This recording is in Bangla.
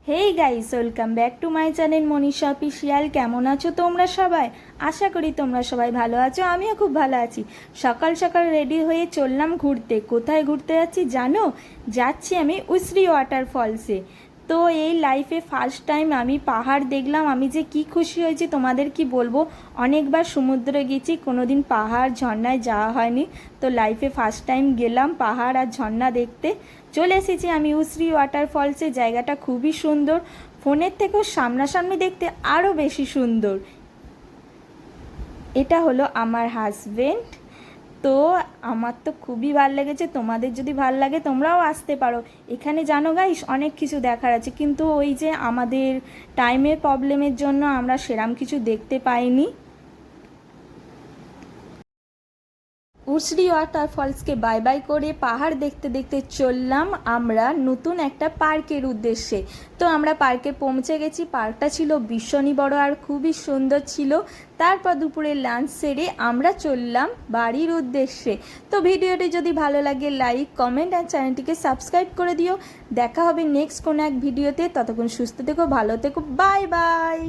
Hey guys, welcome back to my channel Manisha official. কেমন আছো তোমরা সবাই? আশা করি তোমরা সবাই ভালো আছো, আমিও খুব ভালো আছি। সকাল সকাল রেডি হয়ে চললাম ঘুরতে। কোথায় ঘুরতে যাচ্ছি জানো? যাচ্ছি আমি উসরি ওয়াটারফলসে। তো এই লাইফে ফার্স্ট টাইম আমি পাহাড় দেখলাম। আমি যে কি খুশি হয়েছি তোমাদের কি বলবো। অনেকবার সমুদ্রে গেছি, কোনোদিন পাহাড় ঝর্ণায় যাওয়া হয়নি। তো লাইফে ফার্স্ট টাইম গেলাম পাহাড় আর ঝর্ণা দেখতে। চলে এসেছি আমি উসরি ওয়াটারফলসে। জায়গাটা খুবই সুন্দর, ফোনের থেকেও সামনাসামনি দেখতে আরও বেশি সুন্দর। এটা হলো আমার হাজবেন্ড। তো আমার তো খুবই ভালো লেগেছে, তোমাদের যদি ভালো লাগে তোমরাও আসতে পারো। এখানে জানো গাইস, অনেক কিছু দেখার আছে, কিন্তু ওই যে আমাদের টাইমের প্রবলেমের জন্য আমরা সেরম কিছু দেখতে পাইনি। উসরি ওয়াটারফলসকে বাই বাই করে পাহাড় দেখতে দেখতে চললাম আমরা নতুন একটা পার্কের উদ্দেশ্যে। তো আমরা পার্কে পৌঁছে গেছি। পার্কটা ছিল ভীষণই বড় আর খুবই সুন্দর ছিল। তারপর দুপুরে লাঞ্চ সেরে আমরা চললাম বাড়ির উদ্দেশ্যে। তো ভিডিওটি যদি ভালো লাগে লাইক কমেন্ট আর চ্যানেলটিকে সাবস্ক্রাইব করে দিও। দেখা হবে নেক্সট কোনো এক ভিডিওতে। ততক্ষণ সুস্থ থেকো, ভালো থেকো, বাই বাই।